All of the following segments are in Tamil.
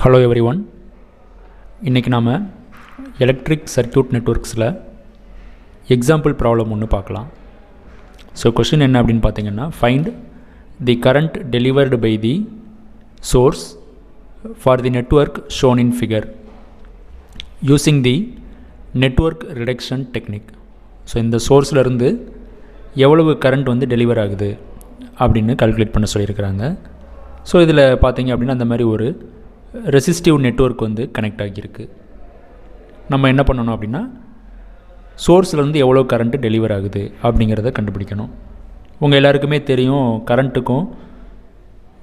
Hello everyone. இன்றைக்கி நாம் எலக்ட்ரிக் சர்க்யூட் நெட்வொர்க்ஸில் எக்ஸாம்பிள் ப்ராப்ளம் ஒன்று பார்க்கலாம். ஸோ கொஷின் என்ன அப்படின்னு பார்த்தீங்கன்னா, find the current delivered by the source for the network shown in figure using the network reduction technique. So இந்த சோர்ஸ்லேருந்து எவ்வளவு கரண்ட் வந்து டெலிவர் ஆகுது அப்படின்னு கால்குலேட் பண்ண சொல்லியிருக்கிறாங்க. ஸோ இதில் பார்த்தீங்க அப்படின்னா அந்த மாதிரி ஒரு ரெசிஸ்டிவ் நெட்வொர்க் வந்து கனெக்ட் ஆகியிருக்கு. நம்ம என்ன பண்ணணும் அப்படின்னா, சோர்ஸ்லேருந்து எவ்வளோ கரண்ட்டு டெலிவர் ஆகுது அப்படிங்கிறத கண்டுபிடிக்கணும். உங்கள் எல்லாருக்குமே தெரியும், கரண்ட்டுக்கும்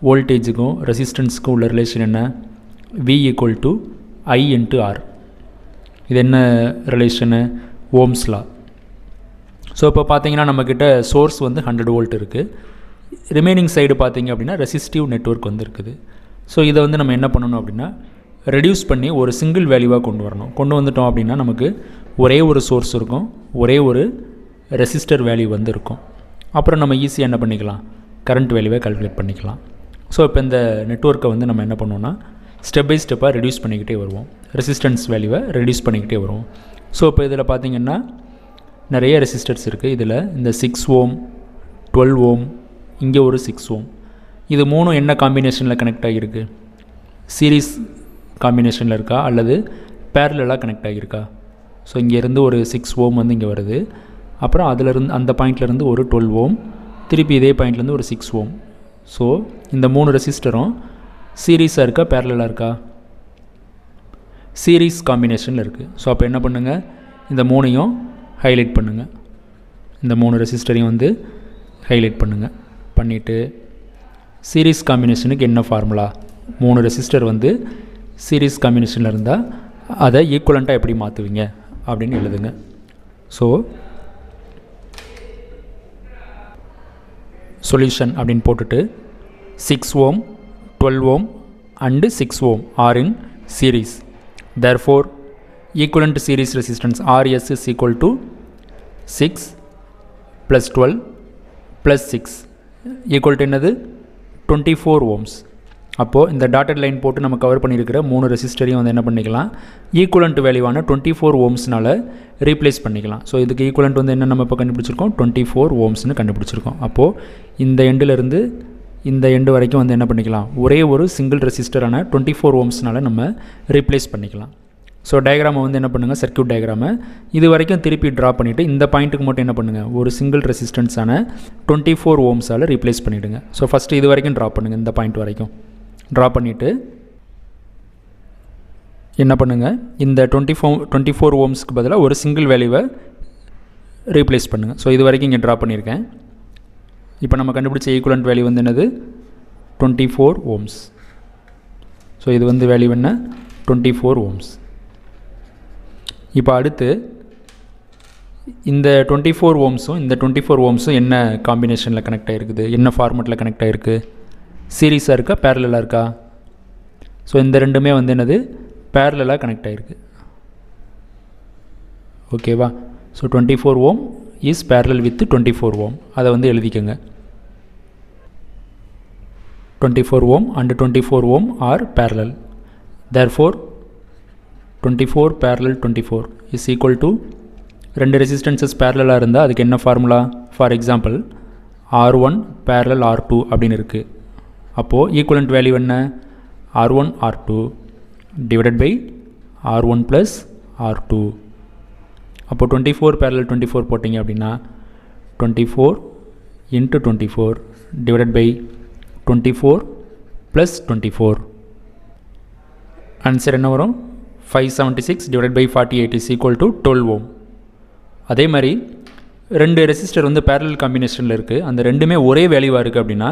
வோல்டேஜுக்கும் ரெசிஸ்டன்ஸுக்கும் உள்ள ரிலேஷன் என்ன? V = I × R. இது என்ன ரிலேஷனு? Ohm's law. ஸோ இப்போ பார்த்தீங்கன்னா நம்மக்கிட்ட சோர்ஸ் வந்து 100 வோல்ட் இருக்குது. ரிமைனிங் சைடு பார்த்தீங்க அப்படின்னா ரெசிஸ்டிவ் நெட்வொர்க் வந்து இருக்குது. ஸோ இதை வந்து நம்ம என்ன பண்ணணும் அப்படின்னா, ரெடியூஸ் பண்ணி ஒரு சிங்கிள் வேல்யூவாக கொண்டு வரணும். கொண்டு வந்துட்டோம் அப்படின்னா நமக்கு ஒரே ஒரு சோர்ஸ் இருக்கும், ஒரே ஒரு ரெசிஸ்டர் வேல்யூ வந்து இருக்கும். அப்புறம் நம்ம ஈஸியாக என்ன பண்ணிக்கலாம், கரண்ட் வேல்யூவை கால்குலேட் பண்ணிக்கலாம். ஸோ இப்போ இந்த நெட்வொர்க்கை வந்து நம்ம என்ன பண்ணுவோம்னா, ஸ்டெப் பை ஸ்டெப்பாக ரெடியூஸ் பண்ணிக்கிட்டே வருவோம். ரெசிஸ்டன்ஸ் வேல்யூவை ரெடியூஸ் பண்ணிக்கிட்டே வருவோம். ஸோ இப்போ இதில் பார்த்திங்கன்னா நிறைய ரெசிஸ்டர்ஸ் இருக்குது. இதில் இந்த 6 ஓம், 12 ஓம், இங்கே ஒரு 6 ஓம், இது மூணும் என்ன காம்பினேஷனில் கனெக்ட் ஆகியிருக்கு? சீரீஸ் காம்பினேஷனில் இருக்கா அல்லது பேரலாக கனெக்ட் ஆகியிருக்கா? ஸோ இங்கேருந்து ஒரு 6 ஓம் வந்து இங்கே வருது. அப்புறம் அதிலிருந்து அந்த பாயிண்ட்லேருந்து ஒரு 12 ஓம், திருப்பி இதே பாயிண்ட்லேருந்து ஒரு 6 ஓம். ஸோ இந்த 3 ரெசிஸ்டரும் சீரீஸாக இருக்கா பேரலாக இருக்கா? சீரீஸ் காம்பினேஷனில் இருக்குது. ஸோ அப்போ என்ன பண்ணுங்கள், இந்த 3ஐயும் ஹைலைட் பண்ணுங்கள். இந்த 3 ரெசிஸ்டரையும் வந்து ஹைலைட் பண்ணுங்கள். பண்ணிவிட்டு சீரீஸ் காம்பினேஷனுக்கு என்ன ஃபார்முலா? 3 ரெசிஸ்டர் வந்து சீரீஸ் காம்பினேஷனில் இருந்தால் அதை ஈக்குவலண்ட்டாக எப்படி மாற்றுவீங்க அப்படின்னு எழுதுங்க. ஸோ சொல்யூஷன் அப்படின்னு போட்டுட்டு 6 ohm, 12 ohm and 6 ohm are in series. Therefore equivalent series resistance RS is equal to 6 + 12 + 6 equal to என்னது? 24 ஓம்ஸ். அப்போது இந்த டாட்டட் லைன் போட்டு நம்ம கவர் பண்ணியிருக்கிற 3 ரெசிஸ்டரையும் வந்து என்ன பண்ணிக்கலாம், ஈக்குவலண்ட் வேல்யூவான 24 ஓம்ஸ்னால் ரீப்ளேஸ் பண்ணிக்கலாம். ஸோ இதுக்கு ஈக்குவலண்ட் வந்து என்ன நம்ம இப்போ கண்டுபிடிச்சிருக்கோம்? 24 ஓம்ஸ்னு கண்டுபிடிச்சிருக்கோம். அப்போது இந்த எண்டிலிருந்து இந்த எண்டு வரைக்கும் வந்து என்ன பண்ணிக்கலாம், ஒரே ஒரு சிங்கிள் ரெசிஸ்டரான 24 ஓம்ஸ்னால் நம்ம ரீப்ளேஸ் பண்ணிக்கலாம். ஸோ டயக்ராமை வந்து என்ன பண்ணுங்கள், சர்க்யூட் டயக்ராமை இது வரைக்கும் திருப்பி ட்ரா பண்ணிவிட்டு இந்த பாயிண்ட்டுக்கு மட்டும் என்ன பண்ணுங்கள், ஒரு சிங்கிள் ரெசிஸ்டன்ஸான 24 ஓம்ஸால் ரீப்ளேஸ் பண்ணிவிடுங்க. ஸோ ஃபஸ்ட்டு இது வரைக்கும் ட்ரா பண்ணுங்கள், இந்த பாயிண்ட் வரைக்கும் ட்ரா பண்ணிவிட்டு என்ன பண்ணுங்கள், இந்த 24 ஓம்ஸ்க்கு பதிலாக ஒரு சிங்கிள் வேல்யூவை ரீப்ளேஸ் பண்ணுங்கள். ஸோ இது வரைக்கும் இங்கே ட்ரா பண்ணியிருக்கேன். இப்போ நம்ம கண்டுபிடிச்ச ஈக்குவலண்ட் வேல்யூ வந்து என்னது? 24 ஓம்ஸ். ஸோ இது வந்து வேல்யூ என்ன? 24 ஓம்ஸ். இப்போ அடுத்து இந்த 24 ஓம்ஸும் இந்த 24 ஓம்ஸும் என்ன காம்பினேஷனில் கனெக்ட் ஆகிருக்குது, என்ன ஃபார்மெட்டில் கனெக்ட் ஆகிருக்கு? சீரீஸாக இருக்கா பேரலாக இருக்கா? ஸோ இந்த ரெண்டுமே வந்து என்னது? பேரலாக கனெக்ட் ஆகிருக்கு. ஓகேவா? So 24 ohm is parallel with 24 ohm. அதை வந்து எழுதிக்கோங்க. 24 ohm and 24 ohm are parallel. Therefore 24 parallel 24 is equal to 2 resistances பேரலாக இருந்தால் அதுக்கு என்ன formula? For example R1 parallel R2 அப்படின்னு இருக்குது. அப்போது ஈக்குவலண்ட் வேல்யூ என்ன? R1 R2 divided by R1 + R2. அப்போது 24 parallel 24 போட்டிங்க அப்படின்னா 24 × 24 டிவைடட் பை 24 + 24. ஆன்சர் என்ன வரும்? 576 divided by 48 is equal to 12 ஓம். அதே மாதிரி 2 ரெசிஸ்டர் வந்து பேரலல் காம்பினேஷனில் இருக்குது, அந்த ரெண்டுமே ஒரே வேல்யூவாக இருக்குது அப்படின்னா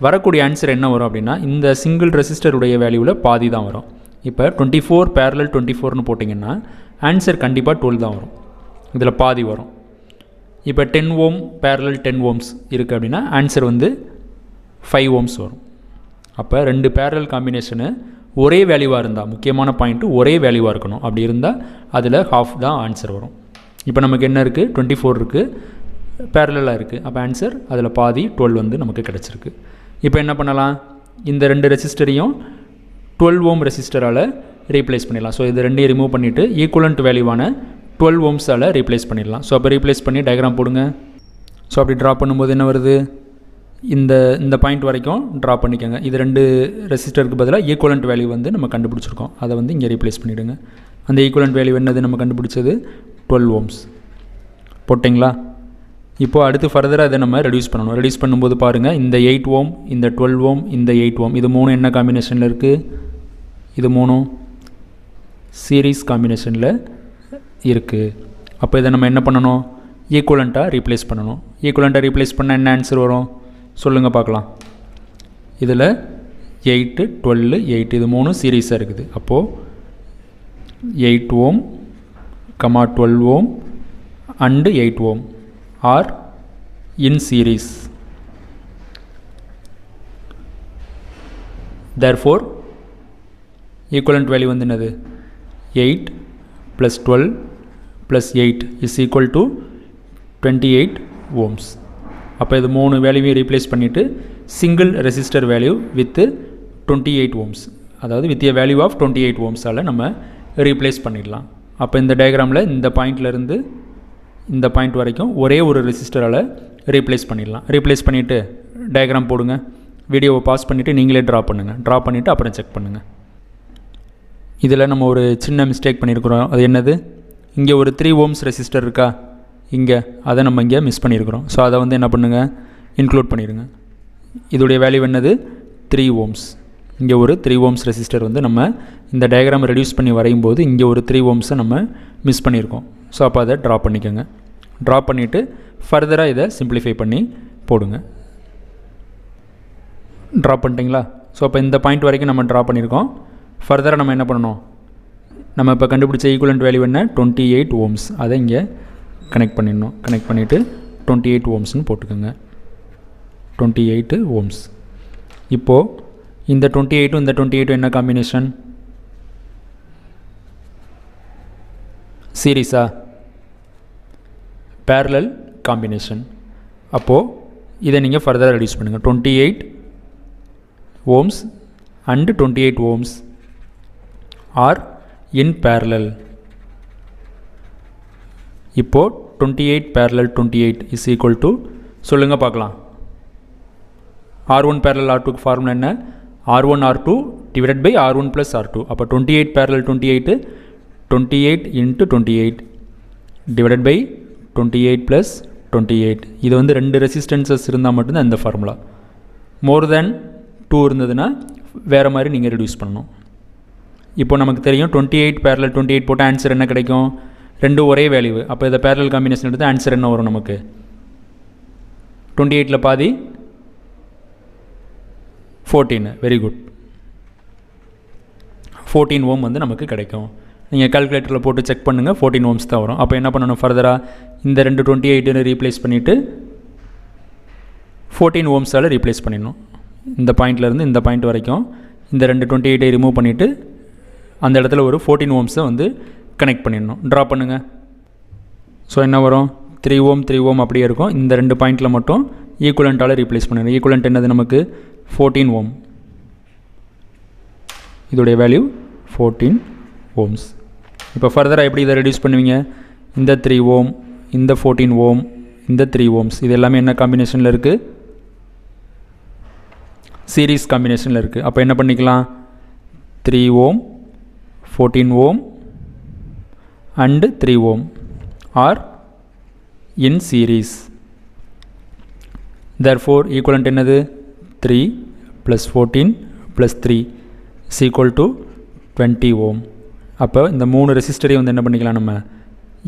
வரக்கூடிய ஆன்சர் என்ன வரும் அப்படின்னா, இந்த சிங்கிள் ரெசிஸ்டருடைய வேல்யூவில் பாதி தான் வரும். இப்போ 24 parallel 24னு போட்டிங்கன்னா ஆன்சர் கண்டிப்பாக 12 தான் வரும், இதில் பாதி வரும். இப்போ 10 ஓம் parallel 10 ஓம்ஸ் இருக்குது அப்படின்னா ஆன்சர் வந்து 5 ஓம்ஸ் வரும். அப்போ 2 பேரலல் காம்பினேஷனு ஒரே வேல்யூவாக இருந்தால், முக்கியமான பாயிண்ட்டு ஒரே வேல்யூவாக இருக்கணும். அப்படி இருந்தால் அதில் ஹாஃப் தான் ஆன்சர் வரும். இப்போ நமக்கு என்ன இருக்குது? 24 இருக்குது, பேரலாக இருக்குது. அப்போ ஆன்சர் அதில் பாதி 12 வந்து நமக்கு கிடச்சிருக்கு. இப்போ என்ன பண்ணலாம், இந்த 2 ரெசிஸ்டரையும் 12 ஓம் ரெசிஸ்டரால் ரீப்ளேஸ் பண்ணிடலாம். ஸோ இது ரெண்டையும் ரிமூவ் பண்ணிவிட்டு ஈக்குவலண்ட் வேல்யூவான 12 ஓம்ஸால் ரீப்ளேஸ் பண்ணிடலாம். ஸோ அப்போ ரீப்ளேஸ் பண்ணி டயக்ராம் போடுங்க. ஸோ அப்படி ட்ரா பண்ணும்போது என்ன வருது, இந்த பாயிண்ட் வரைக்கும் ட்ரா பண்ணிக்கோங்க. இது ரெண்டு ரெசிஸ்டருக்கு பதிலாக ஈக்குவலண்ட் வேல்யூ வந்து நம்ம கண்டுபிடிச்சிருக்கோம், அதை வந்து இங்கே ரீப்ளேஸ் பண்ணிவிடுங்க. அந்த ஈக்குவலண்ட் வேல்யூ என்னது நம்ம கண்டுபிடிச்சது 12 ஓம்ஸ் போட்டிங்களா. இப்போது அடுத்து ஃபர்தராக இதை நம்ம ரெடியூஸ் பண்ணணும். ரெடியூஸ் பண்ணும்போது பாருங்கள், இந்த 8 ஓம், இந்த 12 ஓம், இந்த 8 ஓம், இது மூணு என்ன காம்பினேஷனில் இருக்குது, இது மூணும் சீரீஸ் காம்பினேஷனில் இருக்குது. அப்போ இதை நம்ம என்ன பண்ணணும், ஈக்குவலண்ட்டாக ரீப்ளேஸ் பண்ணணும். ஈக்குவலண்ட்டாக ரீப்ளேஸ் பண்ணால் என்ன ஆன்சர் வரும் சொல்லுங்கள் பார்க்கலாம். இதில் 8, 12, 8 இது மூணு சீரீஸாக இருக்குது. அப்போது 8 ohm, 12 ohm and 8 ohm are in series. Therefore equivalent value வந்து என்னது, 8 + 12 + 8 இஸ் ஈக்குவல் டு 28 ஓம்ஸ். அப்போ இது மூணு வேல்யூவையும் ரீப்ளேஸ் பண்ணிவிட்டு single resistor value with 28 ohms, அதாவது வித் ஏ வேல்யூ ஆஃப் 28 ஓம்ஸால் நம்ம ரீப்ளேஸ் பண்ணிடலாம். அப்போ இந்த டயக்ராமில் இந்த பாயிண்ட்லேருந்து இந்த பாயிண்ட் வரைக்கும் ஒரே ஒரு ரெசிஸ்டரால் ரீப்ளேஸ் பண்ணிடலாம். ரீப்ளேஸ் பண்ணிவிட்டு டயக்ராம் போடுங்க. வீடியோவை பாஸ் பண்ணிவிட்டு நீங்களே ட்ரா பண்ணுங்கள். ட்ரா பண்ணிவிட்டு அப்புறம் செக் பண்ணுங்கள். இதில் நம்ம ஒரு சின்ன மிஸ்டேக் பண்ணியிருக்கிறோம். அது என்னது, இங்கே ஒரு 3 ஓம்ஸ் ரெசிஸ்டர் இருக்கா, இங்கே அதை நம்ம இங்கே மிஸ் பண்ணியிருக்கிறோம். ஸோ அதை வந்து என்ன பண்ணுங்கள், இன்க்ளூட் பண்ணிடுங்க. இதோடைய வேல்யூ என்னது 3 ஓம்ஸ். இங்கே ஒரு 3 ஓம்ஸ் ரெசிஸ்டர் வந்து நம்ம இந்த டயக்ராம் ரெடியூஸ் பண்ணி வரையும் போது இங்கே ஒரு 3 ஓம்ஸை நம்ம மிஸ் பண்ணியிருக்கோம். ஸோ அப்போ அதை ட்ரா பண்ணிக்கோங்க. ட்ரா பண்ணிவிட்டு ஃபர்தராக இதை சிம்பிளிஃபை பண்ணி போடுங்க. ட்ரா பண்ணிட்டீங்களா. ஸோ அப்போ இந்த பாயிண்ட் வரைக்கும் நம்ம ட்ரா பண்ணியிருக்கோம். ஃபர்தராக நம்ம என்ன பண்ணணும், நம்ம இப்போ கண்டுபிடிச்ச ஈக்குவலண்ட் வேல்யூ என்ன 28 ஓம்ஸ், அதை இங்கே கனெக்ட் பண்ணிடணும். கனெக்ட் பண்ணிவிட்டு 28 ஓம்ஸ்னு போட்டுக்கோங்க. 28 ஓம்ஸ். இப்போது இந்த 28 இந்த 28 என்ன காம்பினேஷன், சீரீஸா, பேரலல் காம்பினேஷன். அப்போது இதை நீங்கள் ஃபர்தராக ரெடியூஸ் பண்ணுங்கள். 28 ohms and 28 ohms are in parallel. இப்போது 28 parallel 28 is equal to சொல்லுங்கள் பார்க்கலாம். R1 parallel R2 ஃபார்முலா என்ன, R1 R2 divided by R1 plus R2. அப்போ 28 parallel 28 28 into 28 divided by 28 plus 28. இது வந்து ரெண்டு ரெசிஸ்டன்சஸ் இருந்தால் மட்டும்தான் இந்த ஃபார்முலா. மோர் தேன் 2 இருந்ததுன்னா வேறு மாதிரி நீங்கள் ரெடியூஸ் பண்ணணும். இப்போ நமக்கு தெரியும் 28 parallel 28 போட்டால் ஆன்சர் என்ன கிடைக்கும், ரெண்டு ஒரே வேல்யூ. அப்போ இதை பேரலல் காம்பினேஷன் எடுத்து ஆன்சர் என்ன வரும் நமக்கு, 28ல் பாதி 14. Very good. 14 ஓம் வந்து நமக்கு கிடைக்கும். நீங்கள் கால்குலேட்டரில் போட்டு செக் பண்ணுங்கள், 14 ஓம்ஸ் தான் வரும். அப்போ என்ன பண்ணணும், ஃபர்தராக இந்த ரெண்டு 28 ரீப்ளேஸ் பண்ணிவிட்டு 14 ஓம்ஸால் ரீப்ளேஸ் பண்ணிடணும். இந்த பாயிண்ட்லேருந்து இந்த பாயிண்ட் வரைக்கும் இந்த ரெண்டு 28 ரிமூவ் பண்ணிவிட்டு அந்த இடத்துல ஒரு 14 ஓம்ஸை வந்து கனெக்ட் பண்ணிடணும். ட்ரா பண்ணுங்கள். ஸோ என்ன வரும், 3 ஓம் 3 ஓம் அப்படியே இருக்கும். இந்த ரெண்டு பாயிண்டில் மட்டும் ஈக்குவலண்ட்டால் ரீப்ளேஸ் பண்ணிடணும். ஈக்குவலண்ட் என்னது நமக்கு 14 ஓம். இதோடைய வேல்யூ 14 ஓம்ஸ். இப்போ ஃபர்தராக எப்படி இதை ரெடியூஸ் பண்ணுவீங்க, இந்த 3 ஓம் இந்த 14 ஓம் இந்த 3 ஓம்ஸ் இது எல்லாமே என்ன காம்பினேஷனில் இருக்குது, சீரீஸ் காம்பினேஷனில் இருக்குது. அப்போ என்ன பண்ணிக்கலாம், 3 ஓம் 14 ஓம் and 3 ohm are in series. Therefore equivalent என்னது 3 plus 14 plus 3 is equal to 20 ohm. அப்போ இந்த மூணு ரெசிஸ்டரையும் வந்து என்ன பண்ணிக்கலாம், நம்ம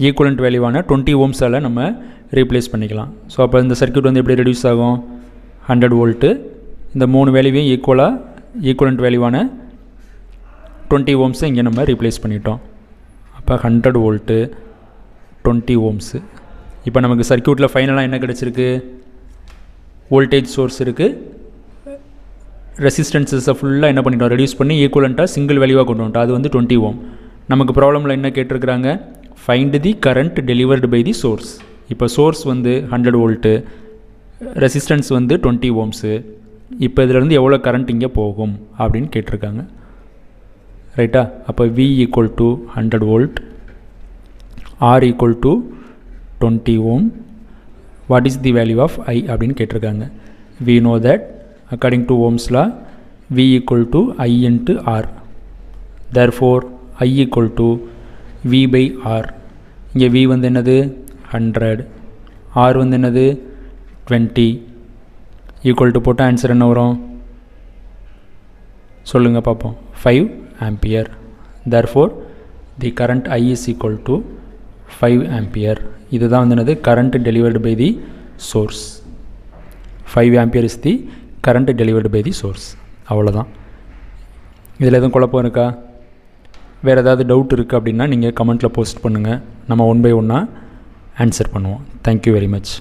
ஈக்குவலண்ட் வேல்யூவான 20 ஓம்ஸால் நம்ம ரீப்ளேஸ் பண்ணிக்கலாம். ஸோ அப்போ இந்த சர்க்யூட் வந்து எப்படி ரெடியூஸ் ஆகும், 100 வோல்ட்டு. இந்த மூணு வேல்யூவையும் ஈக்குவலண்ட் வேல்யூவான 20 ஓம்ஸை இங்கே நம்ம ரீப்ளேஸ் பண்ணிட்டோம். அப்போ 100 வோல்ட்டு 20 ஓம்ஸு. இப்போ நமக்கு சர்க்யூட்டில் ஃபைனலாக என்ன கிடச்சிருக்கு, வோல்டேஜ் சோர்ஸ் இருக்குது, ரெசிஸ்டன்ஸஸை ஃபுல்லாக என்ன பண்ணிட்டோம், ரெடியூஸ் பண்ணி ஈக்குவலண்ட்டாக சிங்கிள் வேல்யூவாக கொண்டு வந்துட்டோம். அது வந்து 20 ஓம். நமக்கு ப்ராப்ளமில் என்ன கேட்டிருக்கிறாங்க, find the current delivered by the source. இப்போ சோர்ஸ் வந்து 100 வோல்ட்டு, ரெசிஸ்டன்ஸ் வந்து 20 ஓம்ஸு. இப்போ இதிலேருந்து எவ்வளோ கரண்ட் இங்கே போகும் அப்படின்னு கேட்டிருக்காங்க. ரைட்டா? அப்போ V equal to 100 volt, R equal to 20 ohm. What is the value of I அப்படின்னு கேட்டிருக்காங்க. we know that according to Ohm's law V equal to I into R. therefore I equal to V by R. இங்கே V வந்து என்னது 100, R வந்து என்னது 20, ஈக்குவல் டு போட்டால் ஆன்சர் என்ன வரும் சொல்லுங்கள் பார்ப்போம், 5 ampere. therefore the current I is equal to 5 ampere. இதுதான் வந்து என்னது current delivered by the source. 5 ampere is the current delivered by the source. அவ்வளோதான். இதில் எதுவும் குழப்பம் இருக்கா? வேறு ஏதாவது டவுட் இருக்குது அப்படின்னா நீங்கள் கமெண்ட்டில் போஸ்ட் பண்ணுங்கள். நம்ம 1 by 1 ஆன்சர் பண்ணுவோம். Thank you very much.